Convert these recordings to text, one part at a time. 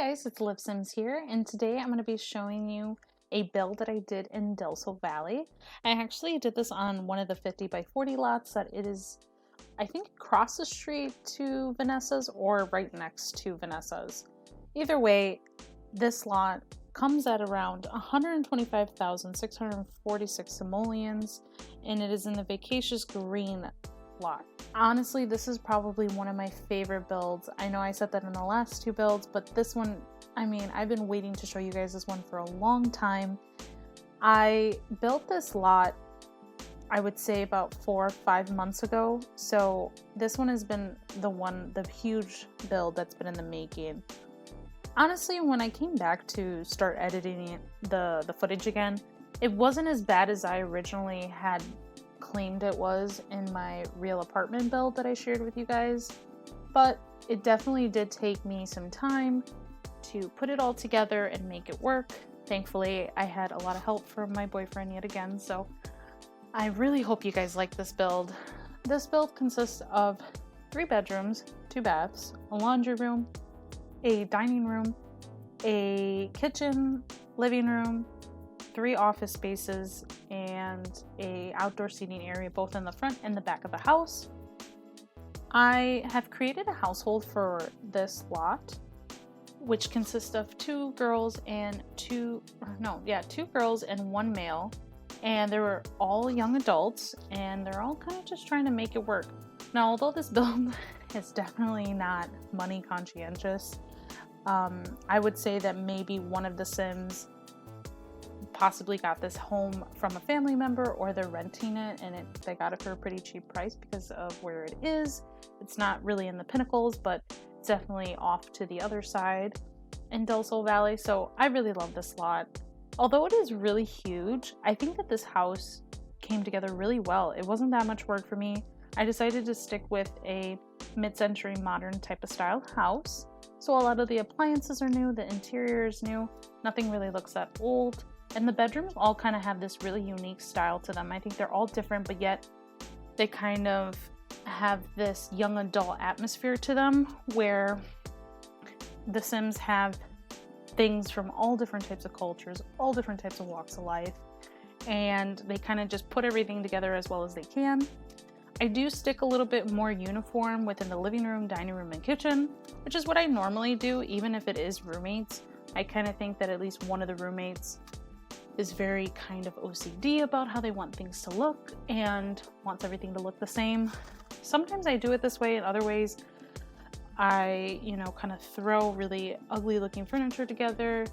Guys, it's Liv Sims here, and today I'm going to be showing you a build that I did in Del Sol Valley. I actually did this on one of the 50 by 40 lots that it is, I think, across the street to Vanessa's or right next to Vanessa's. Either way, this lot comes at around 125,646 simoleons, and it is in the Vacuous Green lot. Honestly, this is probably one of my favorite builds. I know I said that in the last two builds, but this one, I mean, I've been waiting to show you guys this one for a long time. I built this lot, I would say about 4 or 5 months ago. So this one has been the huge build that's been in the making. Honestly, when I came back to start editing the footage again, it wasn't as bad as I originally had claimed it was in my real apartment build that I shared with you guys, but it definitely did take me some time to put it all together and make it work. Thankfully, I had a lot of help from my boyfriend yet again, so I really hope you guys like this build. This build consists of 3 bedrooms, 2 baths, a laundry room, a dining room, a kitchen, living room, 3 office spaces, and a outdoor seating area both in the front and the back of the house. I have created a household for this lot, which consists of 2 girls and 2 girls and 1 male, and they were all young adults, and they're all kind of just trying to make it work. Now, although this build is definitely not money conscientious, I would say that maybe one of the Sims possibly got this home from a family member, or they're renting it and they got it for a pretty cheap price because of where it is. It's not really in the pinnacles, but it's definitely off to the other side in Del Sol Valley. So I really love this lot. Although it is really huge, I think that this house came together really well. It wasn't that much work for me. I decided to stick with a mid-century modern type of style house. So a lot of the appliances are new, the interior is new, nothing really looks that old. And the bedrooms all kind of have this really unique style to them. I think they're all different, but yet they kind of have this young adult atmosphere to them, where the Sims have things from all different types of cultures, all different types of walks of life, and they kind of just put everything together as well as they can. I do stick a little bit more uniform within the living room, dining room, and kitchen, which is what I normally do, even if it is roommates. I kind of think that at least one of the roommates is very kind of OCD about how they want things to look and wants everything to look the same. Sometimes I do it this way, in other ways I, kind of throw really ugly looking furniture together,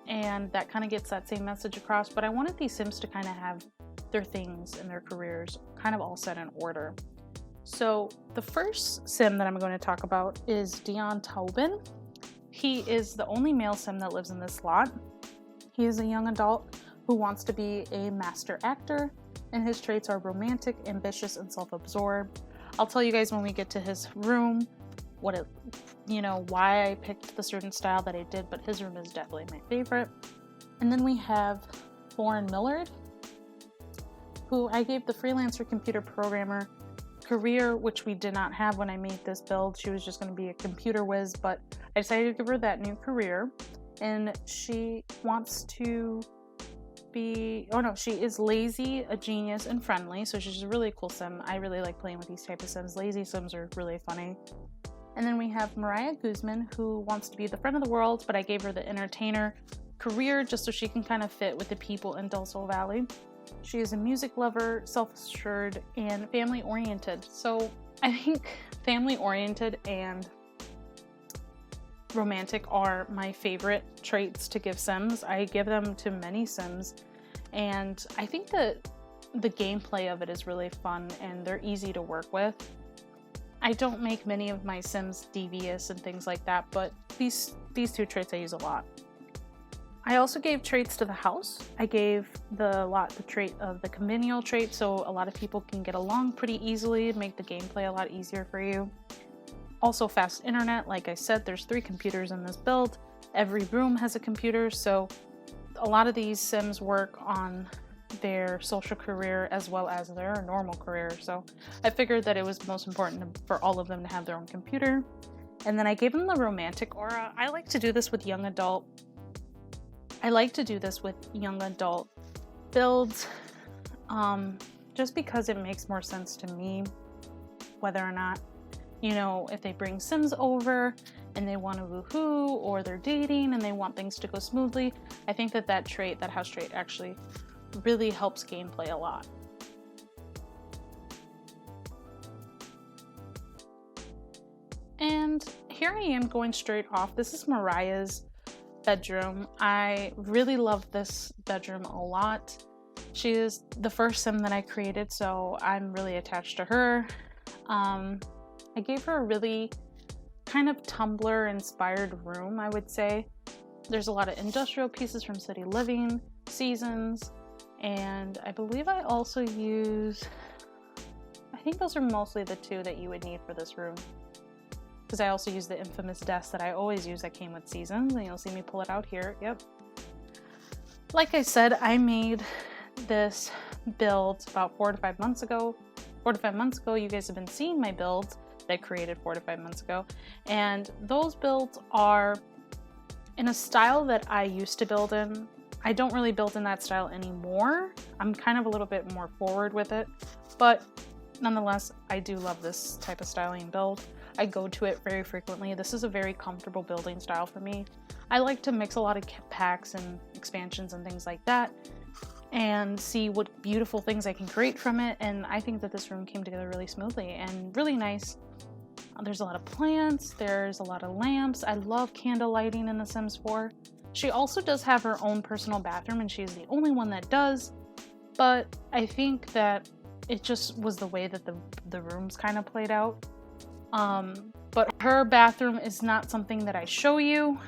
and that kind of gets that same message across. But I wanted these Sims to kind of have their things and their careers kind of all set in order. So the first Sim that I'm going to talk about is Dion Taubin. He is the only male Sim that lives in this lot. He is a young adult who wants to be a master actor, and his traits are romantic, ambitious, and self-absorbed. I'll tell you guys when we get to his room why I picked the certain style that I did, but his room is definitely my favorite. And then we have Lauren Millard, who I gave the freelancer computer programmer career, which we did not have when I made this build. She was just going to be a computer whiz, but I decided to give her that new career. And she wants to she is lazy, a genius, and friendly. So she's a really cool Sim. I really like playing with these type of Sims. Lazy Sims are really funny. And then we have Mariah Guzman, who wants to be the friend of the world, but I gave her the entertainer career just so she can kind of fit with the people in Del Sol Valley. She is a music lover, self-assured, and family-oriented. So I think family-oriented and romantic are my favorite traits to give Sims. I give them to many Sims, and I think that the gameplay of it is really fun and they're easy to work with. I don't make many of my Sims devious and things like that, but these 2 traits I use a lot. I also gave traits to the house. I gave the lot the trait of the convivial trait, so a lot of people can get along pretty easily and make the gameplay a lot easier for you. Also fast internet. Like I said, there's 3 computers in this build. Every room has a computer, so a lot of these Sims work on their social career as well as their normal career. So I figured that it was most important for all of them to have their own computer. And then I gave him the romantic aura. I like to do this with young adult. Builds, just because it makes more sense to me, whether or not, you know, if they bring Sims over and they want to woohoo, or they're dating and they want things to go smoothly. I think that that house trait actually really helps gameplay a lot. And here I am going straight off. This is Mariah's bedroom. I really love this bedroom a lot. She is the first sim that I created, so I'm really attached to her. I gave her a really kind of Tumblr inspired room, I would say. There's a lot of industrial pieces from City Living, Seasons, and I believe I also use, I think those are mostly the two that you would need for this room. Because I also use the infamous desk that I always use that came with Seasons, and you'll see me pull it out here. Yep. Like I said, I made this build about 4 to 5 months ago. 4 to 5 months ago, you guys have been seeing my builds that I created 4 to 5 months ago. And those builds are in a style that I used to build in. I don't really build in that style anymore. I'm kind of a little bit more forward with it, but nonetheless, I do love this type of styling build. I go to it very frequently. This is a very comfortable building style for me. I like to mix a lot of packs and expansions and things like that and see what beautiful things I can create from it. And I think that this room came together really smoothly and really nice. There's a lot of plants, there's a lot of lamps. I love candle lighting in The Sims 4. She also does have her own personal bathroom, and she's the only one that does, but I think that it just was the way that the rooms kind of played out. But her bathroom is not something that I show you.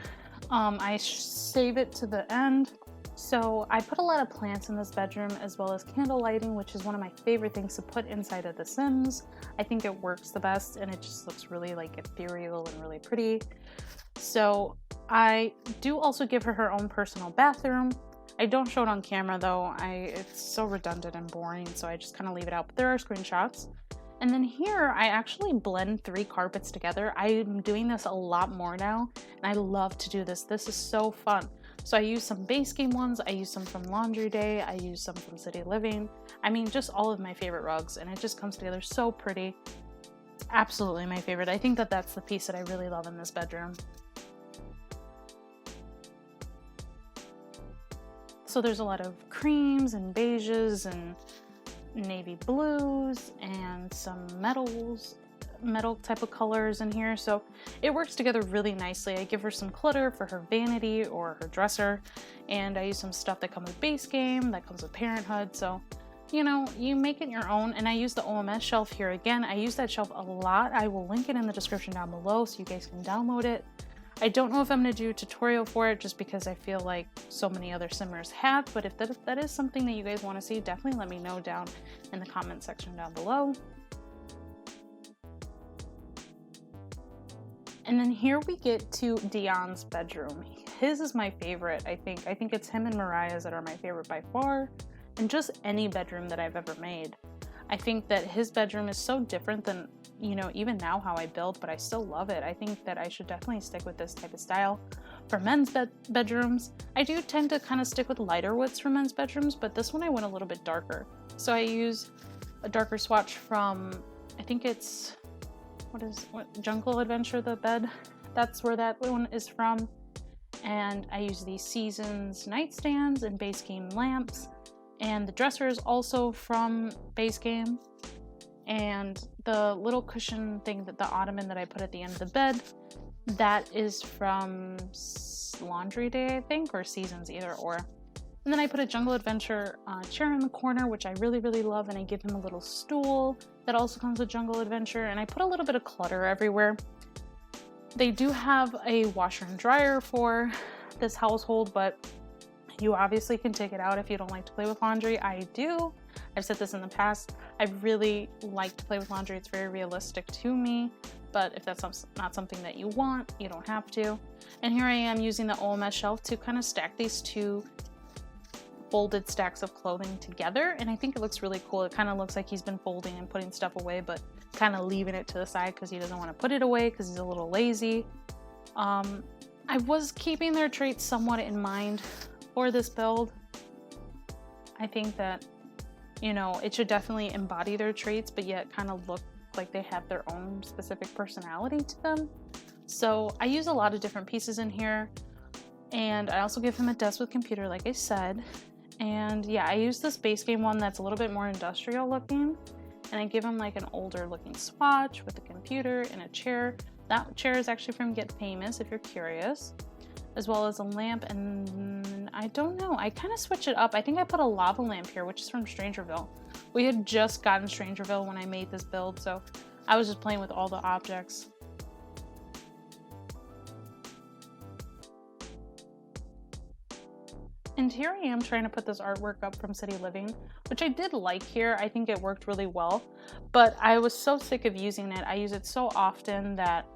I save it to the end. So I put a lot of plants in this bedroom, as well as candle lighting, which is one of my favorite things to put inside of The Sims. I think it works the best, and it just looks really like ethereal and really pretty. So I do also give her her own personal bathroom. I don't show it on camera though. It's so redundant and boring, so I just kind of leave it out. But there are screenshots. And then here, I actually blend 3 carpets together. I'm doing this a lot more now, and I love to do this. This is so fun. So I use some base game ones, I use some from Laundry Day, I use some from City Living. I mean, just all of my favorite rugs, and it just comes together so pretty. Absolutely my favorite. I think that that's the piece that I really love in this bedroom. So there's a lot of creams and beiges and navy blues and some metal type of colors in here, so it works together really nicely. I give her some clutter for her vanity or her dresser, and I use some stuff that comes with base game, that comes with Parenthood, so you know, you make it your own. And I use the OMS shelf here again. I use that shelf a lot. I will link it in the description down below so you guys can download it. I don't know if I'm going to do a tutorial for it just because I feel like so many other simmers have, but if that is something that you guys want to see, definitely let me know down in the comment section down below. And then here we get to Dion's bedroom. His is my favorite, I think. I think it's him and Mariah's that are my favorite by far, and just any bedroom that I've ever made. I think that his bedroom is so different than, you know, even now how I build, but I still love it. I think that I should definitely stick with this type of style for men's bedrooms. I do tend to kind of stick with lighter woods for men's bedrooms, but this one I went a little bit darker. So I use a darker swatch from, I think it's, what Jungle Adventure, the bed. That's where that one is from. And I use these Seasons nightstands and base game lamps. And the dresser is also from base game. And the little cushion thing, that the ottoman that I put at the end of the bed, that is from Laundry Day, I think, or Seasons, either or. And then I put a Jungle Adventure chair in the corner, which I really, really love, and I give him a little stool that also comes with Jungle Adventure, and I put a little bit of clutter everywhere. They do have a washer and dryer for this household, but you obviously can take it out if you don't like to play with laundry. I do. I've said this in the past. I really like to play with laundry. It's very realistic to me, but if that's not something that you want, you don't have to. And here I am using the OMS shelf to kind of stack these two folded stacks of clothing together, and I think it looks really cool. It kind of looks like he's been folding and putting stuff away, but kind of leaving it to the side because he doesn't want to put it away because he's a little lazy. I was keeping their traits somewhat in mind for this build. I think that, you know, it should definitely embody their traits, but yet kind of look like they have their own specific personality to them. So I use a lot of different pieces in here, and I also give him a desk with computer, like I said. And yeah, I use this base game one that's a little bit more industrial looking, and I give him like an older looking swatch with a computer and a chair. That chair is actually from Get Famous, if you're curious, as well as a lamp. And I don't know, I kind of switch it up. I think I put a lava lamp here, which is from Strangerville. We had just gotten Strangerville when I made this build, so I was just playing with all the objects. And here I am trying to put this artwork up from City Living, which I did like here. I think it worked really well, but I was so sick of using it. I use it so often that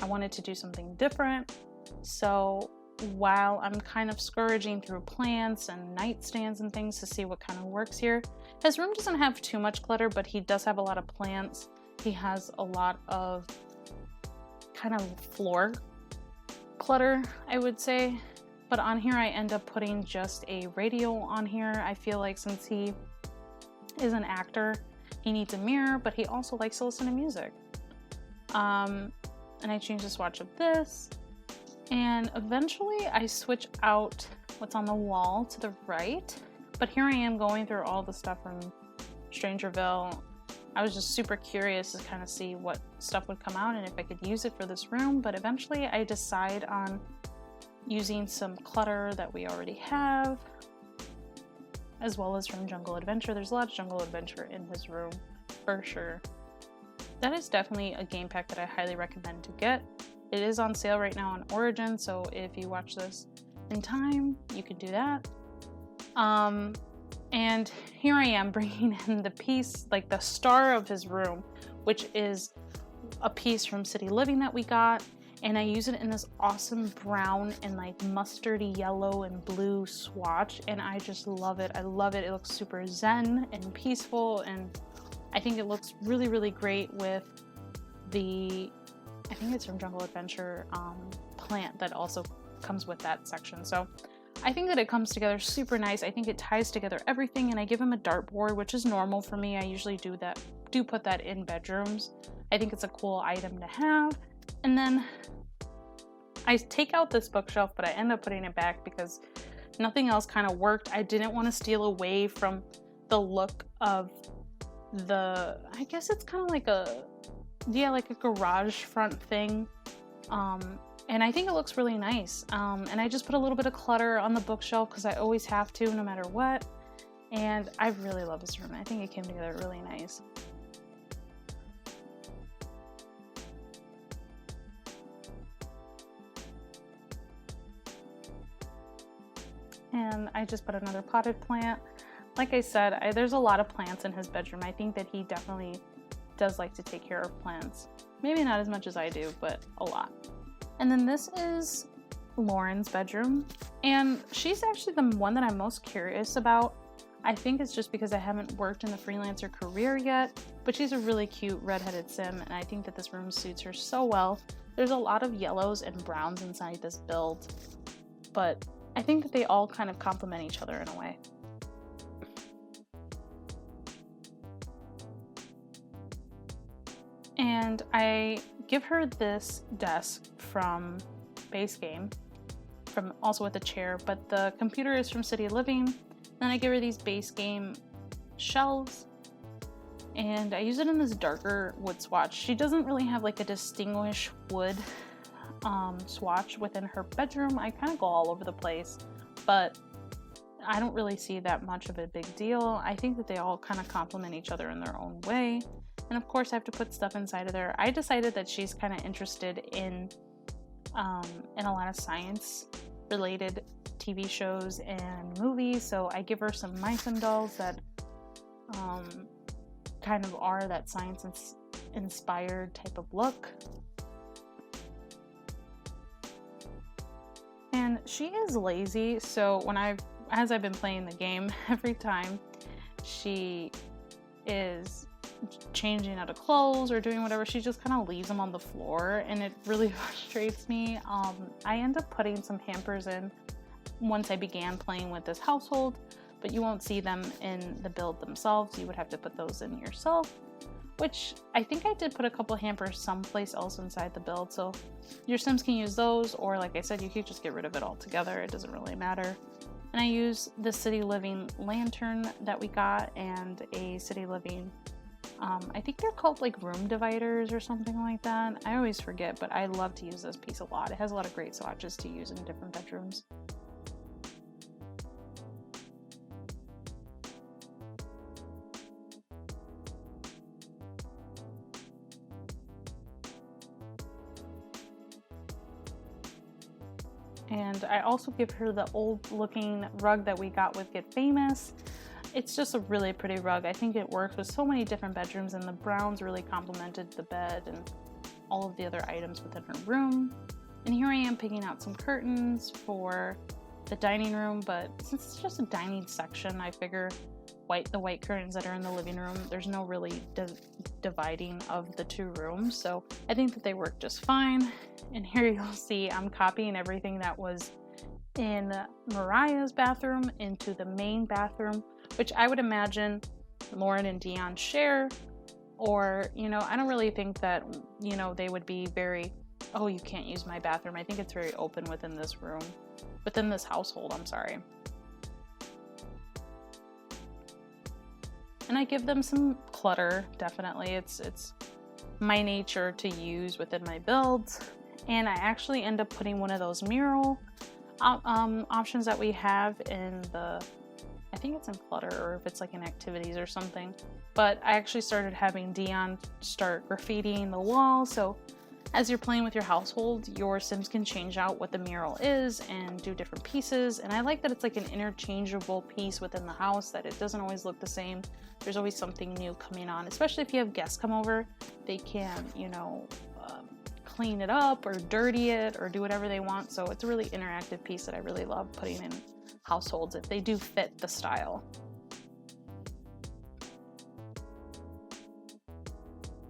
I wanted to do something different. So while I'm kind of scourging through plants and nightstands and things to see what kind of works here, his room doesn't have too much clutter, but he does have a lot of plants. He has a lot of kind of floor clutter, I would say. But on here, I end up putting just a radio on here. I feel like since he is an actor, he needs a mirror, but he also likes to listen to music. And I change the swatch of this. And eventually I switch out what's on the wall to the right. But here I am going through all the stuff from Strangerville. I was just super curious to kind of see what stuff would come out and if I could use it for this room. But eventually I decide on using some clutter that we already have, as well as from Jungle Adventure. There's a lot of Jungle Adventure in his room, for sure. That is definitely a game pack that I highly recommend to get. It is on sale right now on Origin, so if you watch this in time, you can do that. And here I am bringing in the piece, like the star of his room, which is a piece from City Living that we got. And I use it in this awesome brown and like mustardy yellow and blue swatch, and I just love it. I love it. It looks super zen and peaceful, and I think it looks really, really great with the, I think it's from Jungle Adventure, plant that also comes with that section. So I think that it comes together super nice. I think it ties together everything, and I give him a dartboard, which is normal for me. I usually do put that in bedrooms. I think it's a cool item to have. And then I take out this bookshelf, but I end up putting it back because nothing else kind of worked. I didn't want to steal away from the look of the, I guess it's kind of like a, yeah, like a garage front thing. And I think it looks really nice. And I just put a little bit of clutter on the bookshelf because I always have to, no matter what. And I really love this room. I think it came together really nice. And I just put another potted plant. Like I said, there's a lot of plants in his bedroom. I think that he definitely does like to take care of plants. Maybe not as much as I do, but a lot. And then this is Lauren's bedroom. And she's actually the one that I'm most curious about. I think it's just because I haven't worked in the freelancer career yet, but she's a really cute redheaded sim, and I think that this room suits her so well. There's a lot of yellows and browns inside this build, but I think that they all kind of complement each other in a way. And I give her this desk from base game, also with a chair, but the computer is from City Living. Then I give her these base game shelves, and I use it in this darker wood swatch. She doesn't really have like a distinguished wood swatch within her bedroom. I kind of go all over the place, but I don't really see that much of a big deal. I think that they all kind of complement each other in their own way. And of course I have to put stuff inside of there. I decided that she's kind of interested in a lot of science related TV shows and movies, so I give her some Myson dolls that kind of are that science inspired type of look. And she is lazy, so as I've been playing the game, every time she is changing out of clothes or doing whatever, she just kind of leaves them on the floor, and it really frustrates me. I end up putting some hampers in once I began playing with this household, but you won't see them in the build themselves. You would have to put those in yourself, which I think I did put a couple hampers someplace else inside the build, so your Sims can use those, or like I said, you could just get rid of it altogether. It doesn't really matter. And I use the City Living lantern that we got and a City Living, I think they're called like room dividers or something like that. I always forget, but I love to use this piece a lot. It has a lot of great swatches to use in different bedrooms. And I also give her the old looking rug that we got with Get Famous. It's just a really pretty rug. I think it works with so many different bedrooms, and the browns really complemented the bed and all of the other items within her room. And here I am picking out some curtains for the dining room, but since it's just a dining section, I figure the white curtains that are in the living room, there's no really dividing of the two rooms, so I think that they work just fine. And here you'll see I'm copying everything that was in Mariah's bathroom into the main bathroom, which I would imagine Lauren and Dion share, or, you know, I don't really think that, you know, they would be very, oh, you can't use my bathroom. I think it's very open within this room, within this household, I'm sorry. And I give them some clutter, definitely. It's my nature to use within my builds. And I actually end up putting one of those mural options that we have in the, I think it's in clutter, or if it's like in activities or something. But I actually started having Dion start graffitiing the wall, so as you're playing with your household, your Sims can change out what the mural is and do different pieces. And I like that it's like an interchangeable piece within the house, that it doesn't always look the same. There's always something new coming on, especially if you have guests come over. They can, you know, clean it up or dirty it or do whatever they want. So it's a really interactive piece that I really love putting in households if they do fit the style.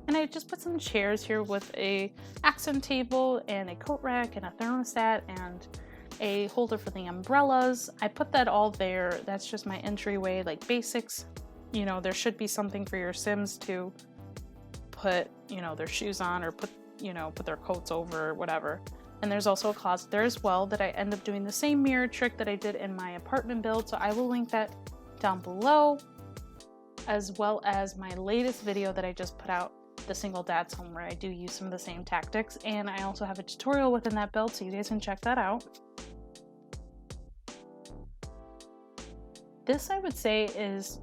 And I just put some chairs here with a accent table and a coat rack and a thermostat and a holder for the umbrellas. I put that all there. That's just my entryway, like basics. You know, there should be something for your Sims to put, you know, their shoes on, or put their coats over, or whatever. And there's also a closet there as well that I end up doing the same mirror trick that I did in my apartment build. So I will link that down below, as well as my latest video that I just put out, the single dad's home, where I do use some of the same tactics. And I also have a tutorial within that build, so you guys can check that out. This, I would say, is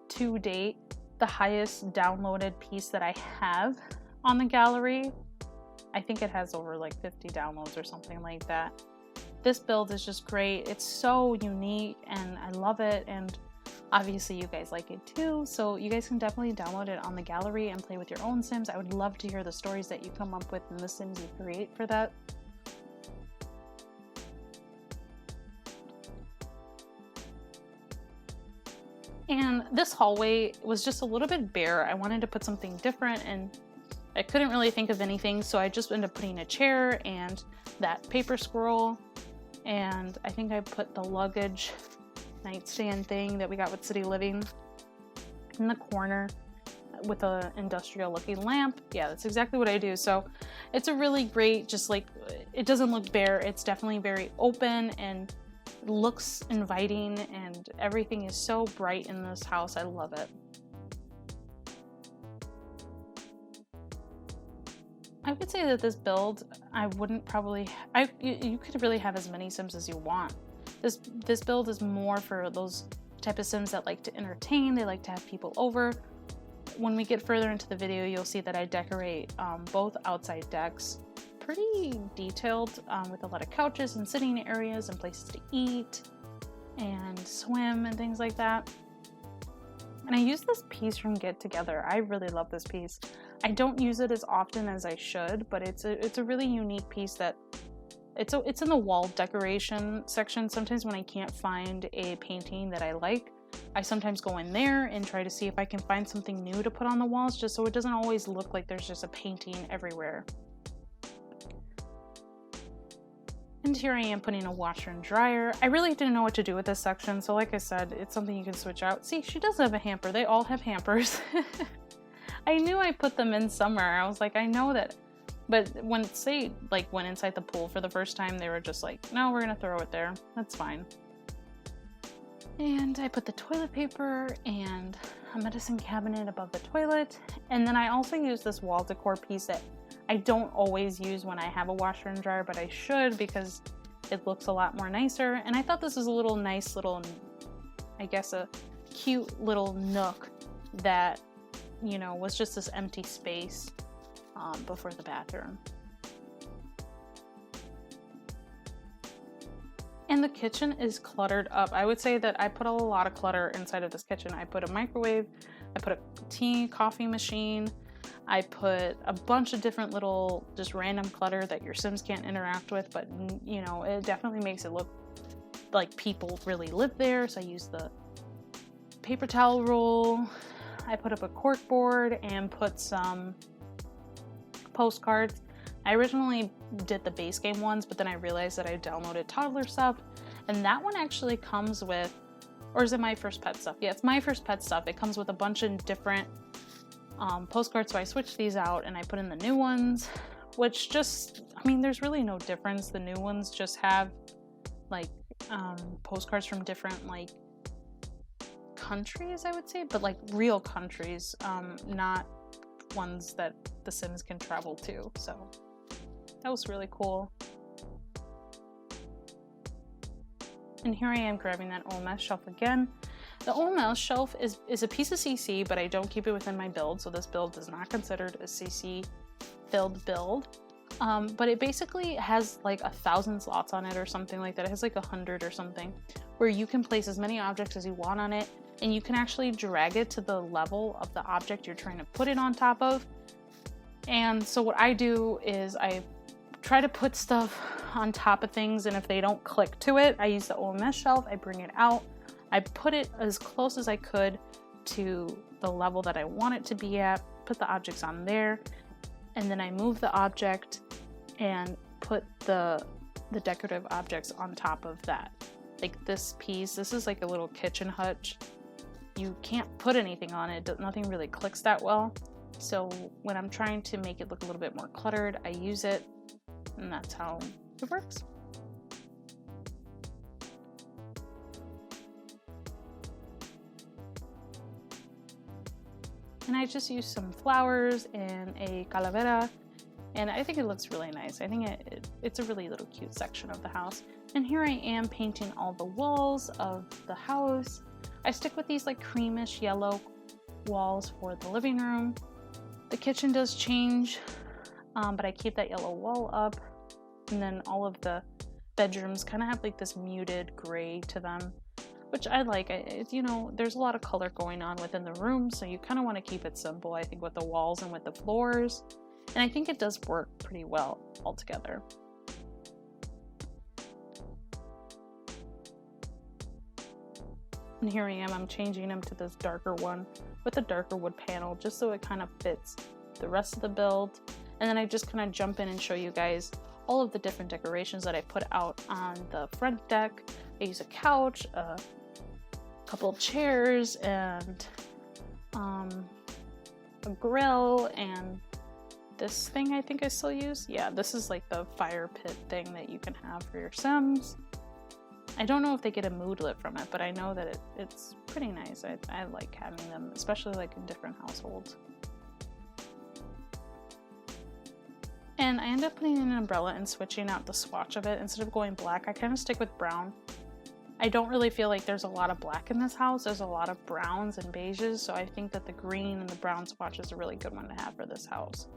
to date the highest downloaded piece that I have on the gallery. I think it has over like 50 downloads or something like that. This build is just great. It's so unique and I love it, and obviously you guys like it too, so you guys can definitely download it on the gallery and play with your own Sims. I would love to hear the stories that you come up with and the Sims you create for that. And this hallway was just a little bit bare. I wanted to put something different and I couldn't really think of anything, so I just ended up putting a chair and that paper squirrel, and I think I put the luggage nightstand thing that we got with City Living in the corner with a industrial looking lamp. Yeah, that's exactly what I do. So it's a really great, just like, it doesn't look bare. It's definitely very open and looks inviting, and everything is so bright in this house. I love it. I would say that this build, I wouldn't probably, you could really have as many Sims as you want. This build is more for those type of Sims that like to entertain, they like to have people over. When we get further into the video, you'll see that I decorate both outside decks pretty detailed, with a lot of couches and sitting areas and places to eat and swim and things like that. And I use this piece from Get Together. I really love this piece. I don't use it as often as I should, but it's a really unique piece that it's in the wall decoration section. Sometimes when I can't find a painting that I like, I sometimes go in there and try to see if I can find something new to put on the walls, just so it doesn't always look like there's just a painting everywhere. And here I am putting a washer and dryer. I really didn't know what to do with this section, so like I said, it's something you can switch out. See, she does have a hamper. They all have hampers. I knew I put them in somewhere. I was like, I know that. But when, say, like, went inside the pool for the first time, they were just like, no, we're gonna throw it there. That's fine. And I put the toilet paper and a medicine cabinet above the toilet. And then I also use this wall decor piece that I don't always use when I have a washer and dryer, but I should because it looks a lot more nicer. And I thought this was a little nice little, I guess a cute little nook that, you know, was just this empty space before the bathroom. And the kitchen is cluttered up. I would say that I put a lot of clutter inside of this kitchen. I put a microwave, I put a tea, coffee machine, I put a bunch of different little just random clutter that your Sims can't interact with, but you know, it definitely makes it look like people really live there. So I used the paper towel roll. I put up a cork board and put some postcards. I originally did the base game ones, but then I realized that I downloaded toddler stuff, and that one actually comes with, or is it My First Pet stuff? Yeah, it's My First Pet stuff. It comes with a bunch of different postcards, so I switched these out and I put in the new ones, which just, I mean, there's really no difference. The new ones just have like postcards from different like countries, I would say, but like real countries, not ones that the Sims can travel to. So that was really cool. And here I am grabbing that OMS shelf again. The OMS shelf is a piece of CC, but I don't keep it within my build, so this build is not considered a CC filled build. But it basically has like 1,000 slots on it or something like that. It has like 100 or something, where you can place as many objects as you want on it, and you can actually drag it to the level of the object you're trying to put it on top of. And so what I do is I try to put stuff on top of things, and if they don't click to it, I use the OMS shelf, I bring it out, I put it as close as I could to the level that I want it to be at, put the objects on there, and then I move the object and put the decorative objects on top of that. Like this piece, this is like a little kitchen hutch. You can't put anything on it, nothing really clicks that well. So when I'm trying to make it look a little bit more cluttered, I use it, and that's how it works. And I just used some flowers and a calavera, and I think it looks really nice. I think it's a really little cute section of the house. And here I am painting all the walls of the house. I stick with these like creamish yellow walls for the living room. The kitchen does change, but I keep that yellow wall up. And then all of the bedrooms kind of have like this muted gray to them, which I like. You know, there's a lot of color going on within the room, so you kind of want to keep it simple, I think, with the walls and with the floors. And I think it does work pretty well all together. And here I am, I'm changing them to this darker one with a darker wood panel, just so it kind of fits the rest of the build. And then I just kind of jump in and show you guys all of the different decorations that I put out on the front deck. I use a couch, a couple of chairs, and a grill, and this thing I think I still use. Yeah, this is like the fire pit thing that you can have for your Sims. I don't know if they get a mood lit from it, but I know that it's pretty nice. I like having them, especially like in different households. And I end up putting in an umbrella and switching out the swatch of it. Instead of going black, I kind of stick with brown. I don't really feel like there's a lot of black in this house. There's a lot of browns and beiges, so I think that the green and the brown swatch is a really good one to have for this house.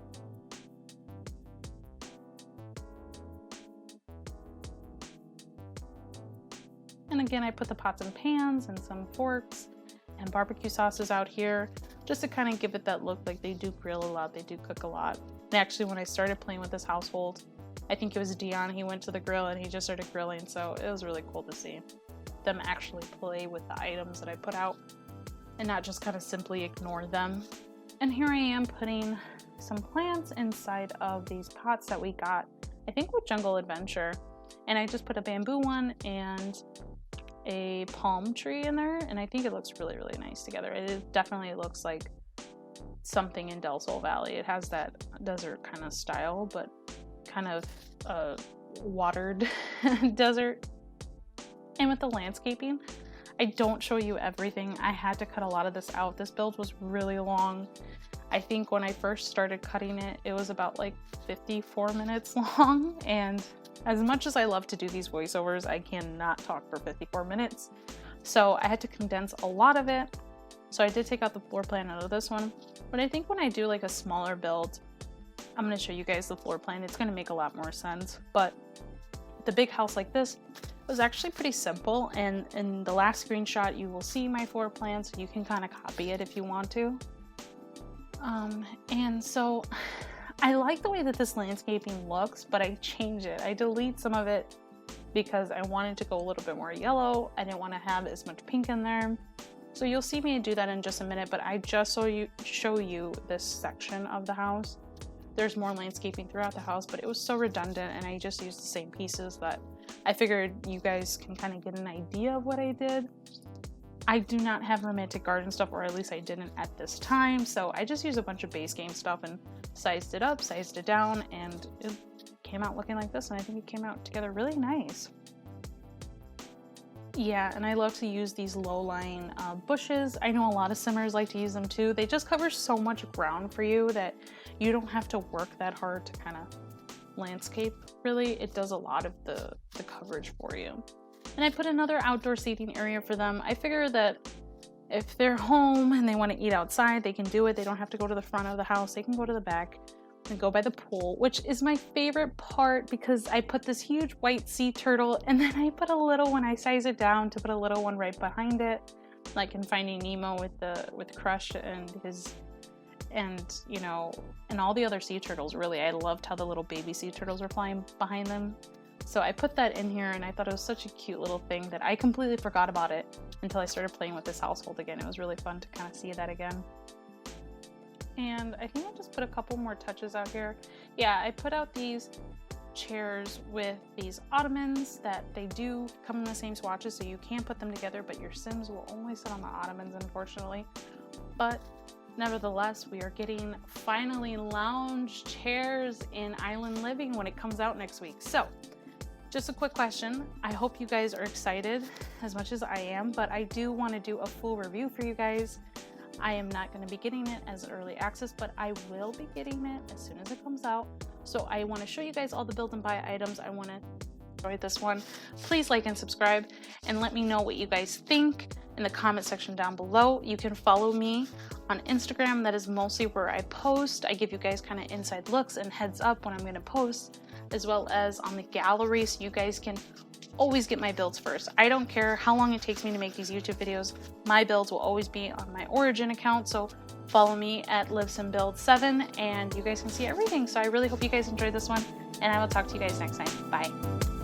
And again, I put the pots and pans and some forks and barbecue sauces out here just to kind of give it that look. Like they do grill a lot, they do cook a lot. And actually, when I started playing with this household, I think it was Dion, he went to the grill and he just started grilling, so it was really cool to see. them actually play with the items that I put out and not just kind of simply ignore them. And here I am putting some plants inside of these pots that we got, I think with Jungle Adventure. And I just put a bamboo one and a palm tree in there, and I think it looks really, really nice together. It definitely looks like something in Del Sol Valley. It has that desert kind of style, but kind of watered desert. And with the landscaping, I don't show you everything. I had to cut a lot of this out. This build was really long. I think when I first started cutting it, it was about like 54 minutes long, and as much as I love to do these voiceovers, I cannot talk for 54 minutes. So I had to condense a lot of it. So I did take out the floor plan out of this one. But I think when I do like a smaller build, I'm going to show you guys the floor plan. It's going to make a lot more sense. But the big house like this was actually pretty simple. And in the last screenshot, you will see my floor plan, so you can kind of copy it if you want to. And so I like the way that this landscaping looks, but I change it. I delete some of it because I wanted to go a little bit more yellow. I didn't want to have as much pink in there. So you'll see me do that in just a minute, but I just show you this section of the house. There's more landscaping throughout the house, but it was so redundant, and I just used the same pieces that I figured you guys can kind of get an idea of what I did. I do not have romantic garden stuff, or at least I didn't at this time, so I just used a bunch of base game stuff and sized it up, sized it down, and it came out looking like this, and I think it came out together really nice. Yeah, and I love to use these low-lying bushes. I know a lot of simmers like to use them too. They just cover so much ground for you that you don't have to work that hard to kind of landscape, really. It does a lot of the coverage for you. And I put another outdoor seating area for them. I figure that if they're home and they want to eat outside, they can do it. They don't have to go to the front of the house. They can go to the back and go by the pool, which is my favorite part because I put this huge white sea turtle and then I put a little one, I size it down to put a little one right behind it, like in Finding Nemo with Crush and his, and you know, and all the other sea turtles. Really, I loved how the little baby sea turtles were flying behind them. So I put that in here, and I thought it was such a cute little thing that I completely forgot about it until I started playing with this household again. It was really fun to kind of see that again. And I think I'll just put a couple more touches out here. Yeah, I put out these chairs with these ottomans that they do come in the same swatches, so you can put them together, but your Sims will only sit on the ottomans, unfortunately. But nevertheless, we are getting finally lounge chairs in Island Living when it comes out next week. So just a quick question. I hope you guys are excited as much as I am, but I do want to do a full review for you guys. I am not going to be getting it as early access, but I will be getting it as soon as it comes out. So I want to show you guys all the build and buy items. I want to enjoy this one. Please like and subscribe and let me know what you guys think in the comment section down below. You can follow me on Instagram. That is mostly where I post. I give you guys kind of inside looks and heads up when I'm going to post, as well as on the gallery, so you guys can always get my builds first. I don't care how long it takes me to make these YouTube videos. My builds will always be on my Origin account, so follow me at LivesandBuild7 and you guys can see everything. So I really hope you guys enjoyed this one, and I will talk to you guys next time. Bye.